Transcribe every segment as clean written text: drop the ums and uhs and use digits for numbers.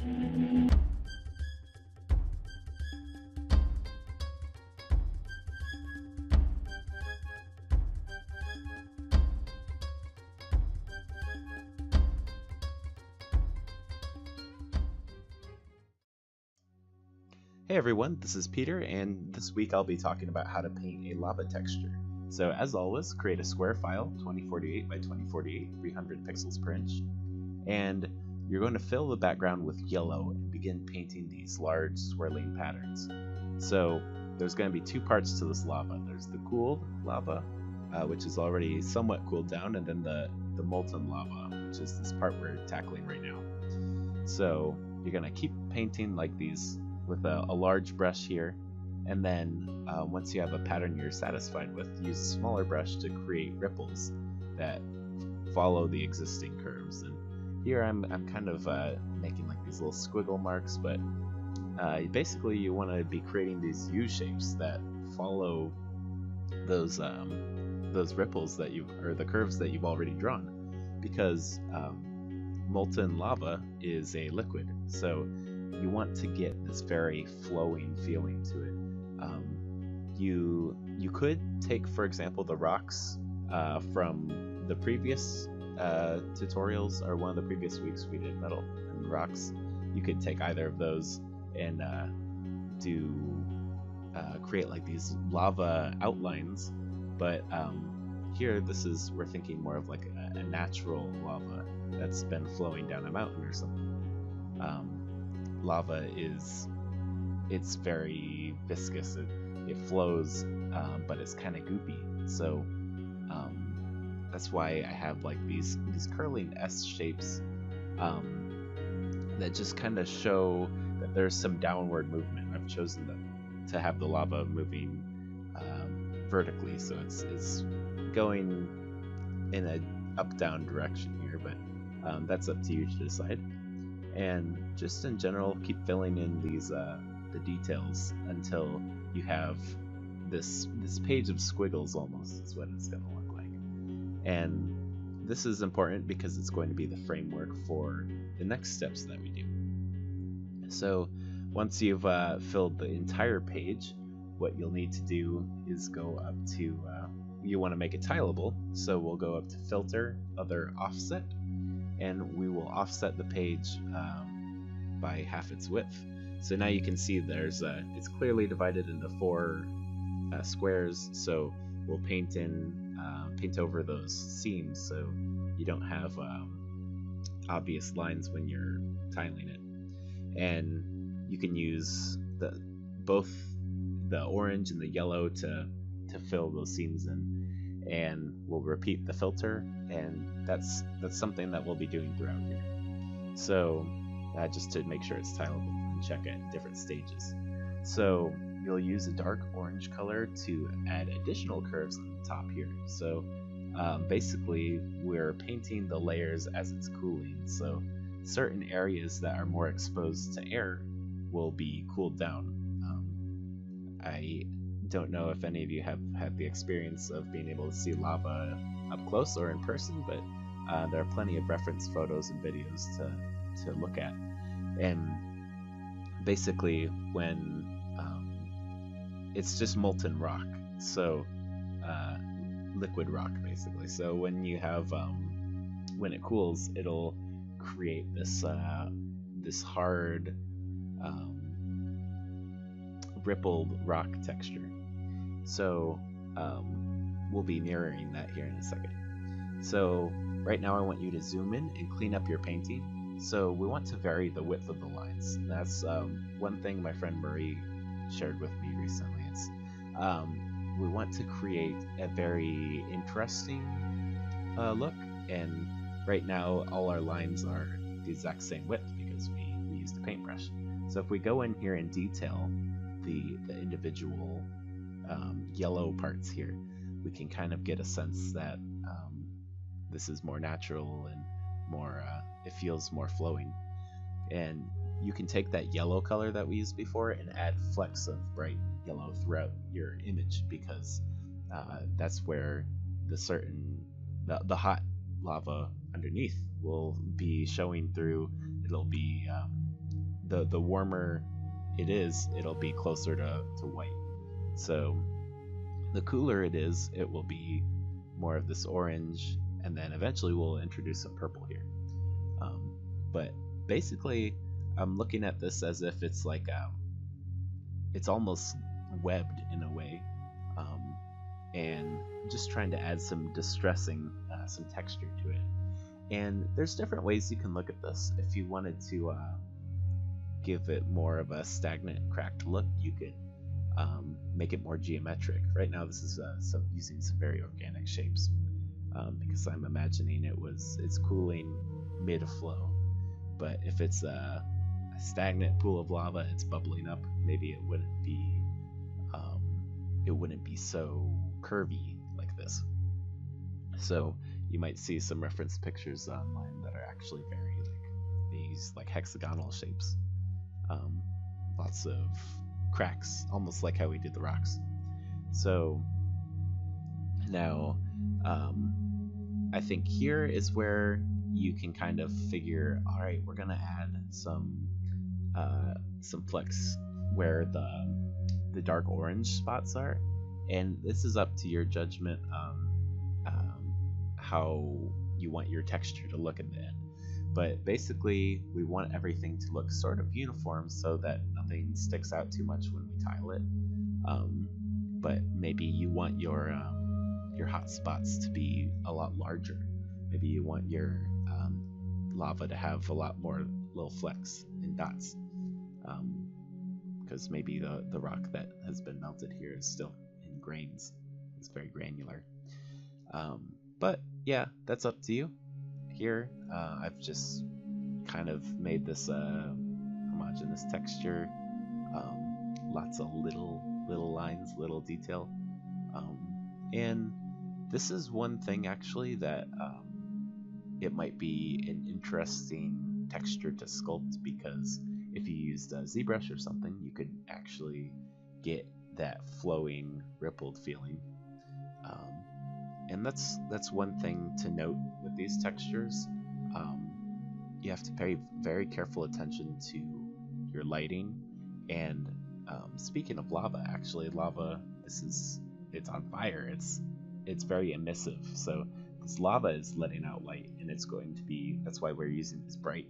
Hey everyone, this is Peter, and this week I'll be talking about how to paint a lava texture. So as always, create a square file, 2048 by 2048, 300 pixels per inch, and you're going to fill the background with yellow and begin painting these large swirling patterns. So there's going to be two parts to this lava. There's the cooled lava, which is already somewhat cooled down, and then the molten lava, which is this part we're tackling right now. So you're going to keep painting like these with a large brush here, and then once you have a pattern you're satisfied with, use a smaller brush to create ripples that follow the existing curves. And here I'm kind of making like these little squiggle marks, but basically you want to be creating these U shapes that follow those ripples that the curves that you've already drawn, because molten lava is a liquid, so you want to get this very flowing feeling to it. You could take, for example, the rocks from the previous tutorials, or one of the previous weeks we did metal and rocks. You could take either of those and create like these lava outlines, but here we're thinking more of like a natural lava that's been flowing down a mountain or something. Lava it's very viscous. It flows, but it's kind of goopy. So that's why I have like these curling S shapes that just kind of show that there's some downward movement. I've chosen to have the lava moving vertically, so it's going in a up-down direction here, but that's up to you to decide. And just in general, keep filling in these the details until you have this page of squiggles almost is what it's going to look like. And this is important because it's going to be the framework for the next steps that we do. So once you've filled the entire page, what you'll need to do is go up to you want to make it tileable, so we'll go up to Filter, Other, Offset, and we will offset the page by half its width. So now you can see it's clearly divided into 4 squares, so we'll paint over those seams so you don't have obvious lines when you're tiling it. And you can use both the orange and the yellow to fill those seams in. And we'll repeat the filter, and that's something that we'll be doing throughout here. So just to make sure it's tileable and check at different stages. So you'll use a dark orange color to add additional curves on the top here. So basically we're painting the layers as it's cooling, so certain areas that are more exposed to air will be cooled down. I don't know if any of you have had the experience of being able to see lava up close or in person, but there are plenty of reference photos and videos to look at. And basically when it's just molten rock, so liquid rock basically. So when you have when it cools, it'll create this hard rippled rock texture. So we'll be mirroring that here in a second. So right now I want you to zoom in and clean up your painting. So we want to vary the width of the lines. That's one thing my friend Murray shared with me recently. It's we want to create a very interesting look, and right now all our lines are the exact same width because we used a paintbrush. So if we go in here and detail the individual yellow parts here, we can kind of get a sense that this is more natural and more it feels more flowing. And you can take that yellow color that we used before and add flecks of bright yellow throughout your image, because that's where the hot lava underneath will be showing through. It'll be the warmer it is, it'll be closer to white. So the cooler it is, it will be more of this orange, and then eventually we'll introduce some purple here. But basically, I'm looking at this as if it's like it's almost webbed in a way, and just trying to add some distressing, some texture to it. And there's different ways you can look at this. If you wanted to give it more of a stagnant, cracked look, you could make it more geometric. Right now, this is using some very organic shapes, because I'm imagining it's cooling mid-flow. But if it's a stagnant pool of lava, it's bubbling up, maybe it wouldn't be so curvy like this. So you might see some reference pictures online that are actually very these hexagonal shapes, lots of cracks, almost like how we did the rocks. So now I think here is where you can kind of figure, all right, we're gonna add some flecks where the dark orange spots are, and this is up to your judgment how you want your texture to look in the end. But basically, we want everything to look sort of uniform so that nothing sticks out too much when we tile it. But maybe you want your hot spots to be a lot larger. Maybe you want your lava to have a lot more little flecks and dots, because maybe the rock that has been melted here is still in grains. It's very granular. But yeah, that's up to you. Here, I've just kind of made this homogeneous texture, lots of little lines, little detail, and this is one thing actually that it might be an interesting texture to sculpt, because if you used a ZBrush or something, you could actually get that flowing, rippled feeling. And that's one thing to note with these textures. You have to pay very careful attention to your lighting. And speaking of lava, actually, lava, it's on fire. It's very emissive. So this lava is letting out light, and it's going to be, that's why we're using these bright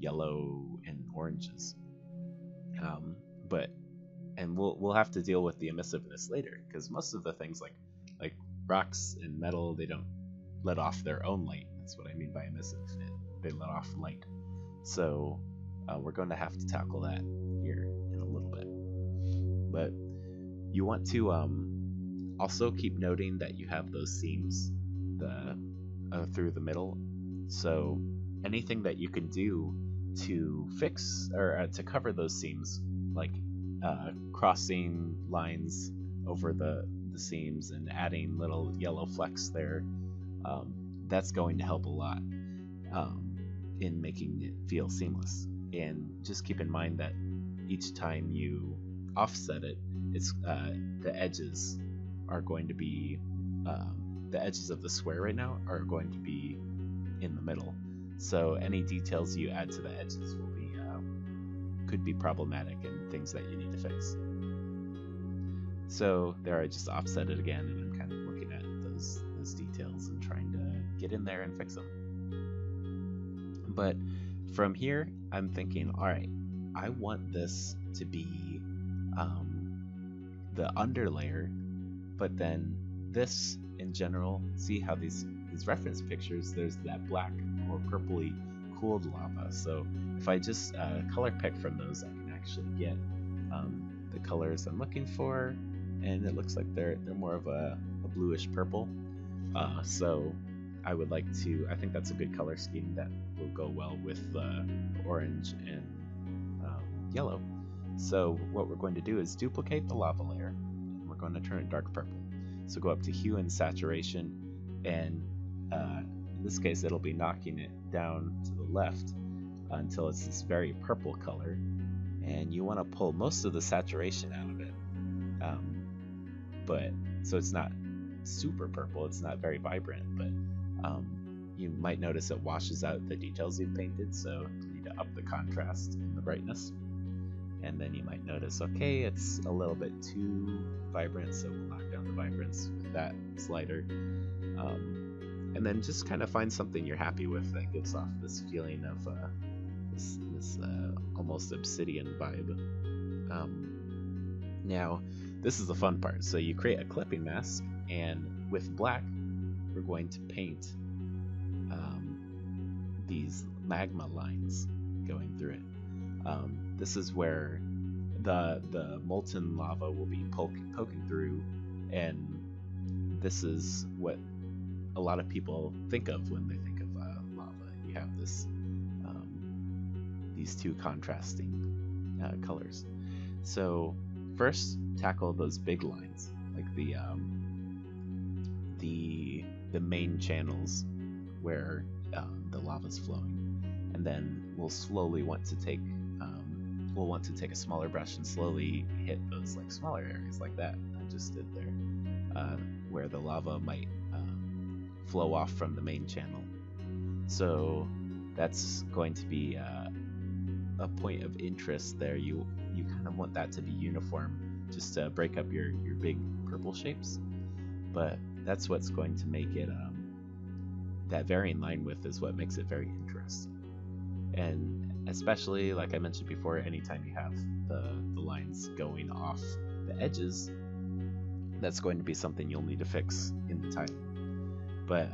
yellow and oranges. And we'll have to deal with the emissiveness later, because most of the things like rocks and metal, they don't let off their own light. That's what I mean by emissive. They let off light. So we're going to have to tackle that here in a little bit. But you want to also keep noting that you have those seams through the middle. So anything that you can do to fix or to cover those seams, like crossing lines over the seams and adding little yellow flecks there, that's going to help a lot in making it feel seamless. And just keep in mind that each time you offset it, it's the edges are going to be the edges of the square right now are going to be in the middle. So any details you add to the edges will be could be problematic and things that you need to fix. So there, I just offset it again, and I'm kind of looking at those details and trying to get in there and fix them. But from here, I'm thinking, all right, I want this to be the underlayer, but then this in general, see how these reference pictures, there's that black or purpley cooled lava. So if I just color pick from those, I can actually get the colors I'm looking for, and it looks like they're more of a bluish purple. So I think that's a good color scheme that will go well with orange and yellow. So what we're going to do is duplicate the lava layer, and we're going to turn it dark purple. So go up to hue and saturation, and in this case it'll be knocking it down to the left until it's this very purple color, and you want to pull most of the saturation out of it. But so it's not super purple, it's not very vibrant, but you might notice it washes out the details you've painted, so you need to up the contrast and the brightness. And then you might notice, okay, it's a little bit too vibrant, so we'll knock down the vibrance with that slider. And then just kind of find something you're happy with that gives off this feeling of this almost obsidian vibe. Now, this is the fun part. So you create a clipping mask, and with black, we're going to paint these magma lines going through it. This is where the molten lava will be poking through, and this is what a lot of people think of when they think of lava. You have this these two contrasting colors. So first, tackle those big lines, like the main channels where the lava's flowing, and then we'll slowly want to take a smaller brush and slowly hit those like smaller areas like that I just did there, where the lava might flow off from the main channel. So that's going to be a point of interest there. You kind of want that to be uniform, just to break up your big purple shapes, but that's what's going to make it that varying line width is what makes it very interesting. And especially, like I mentioned before, anytime you have the lines going off the edges, that's going to be something you'll need to fix in the time. But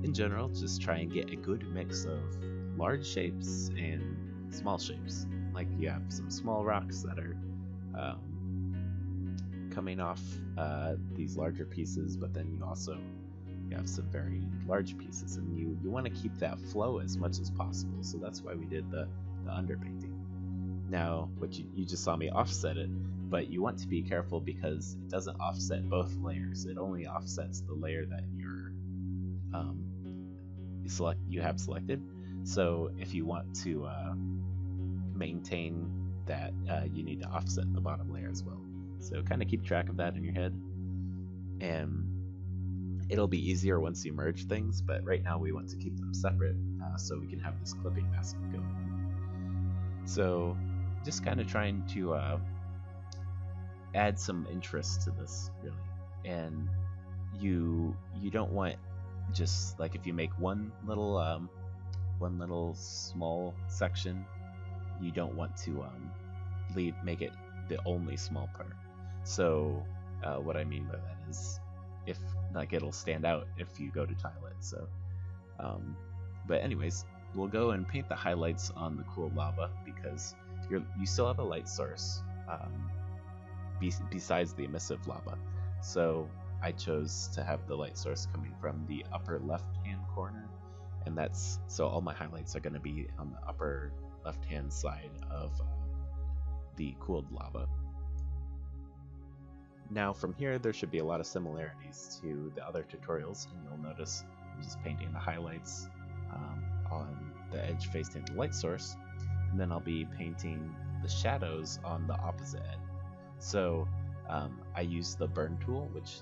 in general, just try and get a good mix of large shapes and small shapes. Like you have some small rocks that are coming off these larger pieces, but then you have some very large pieces, and you want to keep that flow as much as possible. So that's why we did the underpainting. Now, what you just saw me offset it, but you want to be careful because it doesn't offset both layers. It only offsets the layer that you have selected. So if you want to maintain that, you need to offset the bottom layer as well. So kind of keep track of that in your head, and it'll be easier once you merge things, but right now we want to keep them separate so we can have this clipping mask going. So just kind of trying to add some interest to this, really. And you don't want just like, if you make one little small section, you don't want to make it the only small part. So what I mean by that is, if like, it'll stand out if you go to tile it. So but anyways, we'll go and paint the highlights on the cooled lava, because you still have a light source besides the emissive lava. So I chose to have the light source coming from the upper left hand corner, and so all my highlights are going to be on the upper left hand side of the cooled lava. Now from here, there should be a lot of similarities to the other tutorials, and you'll notice I'm just painting the highlights on the edge facing the light source, and then I'll be painting the shadows on the opposite edge. So I use the burn tool, which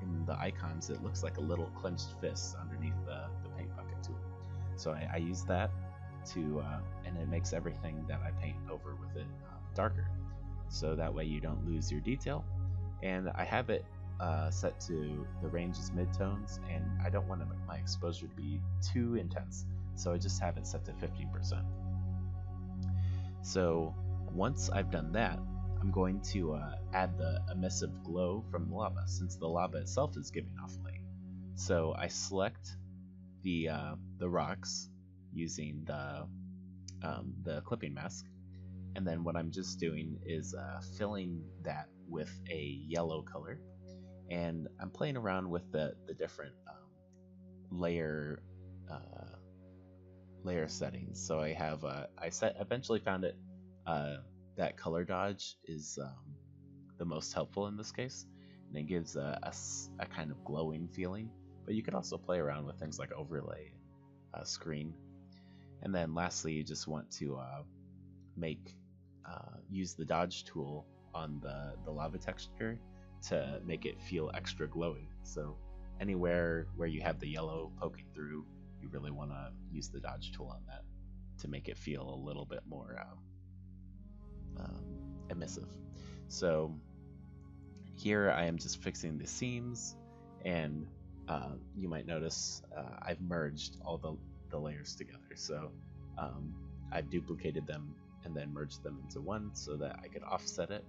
in the icons it looks like a little clenched fist underneath the paint bucket tool. So I use that to, and it makes everything that I paint over with it darker. So that way you don't lose your detail. And I have it set to the range is midtones, and I don't want my exposure to be too intense, so I just have it set to 15%. So once I've done that, I'm going to add the emissive glow from the lava, since the lava itself is giving off light. So I select the rocks using the clipping mask, and then what I'm just doing is filling that with a yellow color, and I'm playing around with the different layer settings. So I have eventually found it that color dodge is the most helpful in this case, and it gives a kind of glowing feeling. But you could also play around with things like overlay, screen, and then lastly you just want to use the dodge tool on the lava texture to make it feel extra glowy. So anywhere where you have the yellow poking through, you really want to use the dodge tool on that to make it feel a little bit more emissive. So here I am just fixing the seams, and you might notice I've merged all the layers together. So I've duplicated them and then merged them into one so that I could offset it.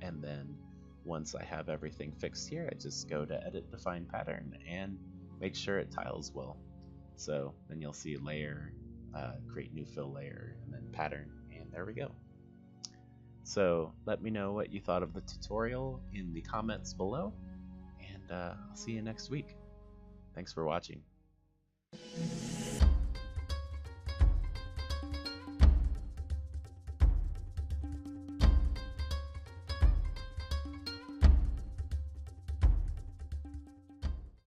And then once I have everything fixed here, I just go to Edit Define Pattern and make sure it tiles well. So then you'll see layer, create new fill layer, and then pattern, and there we go. So let me know what you thought of the tutorial in the comments below, and I'll see you next week. Thanks for watching.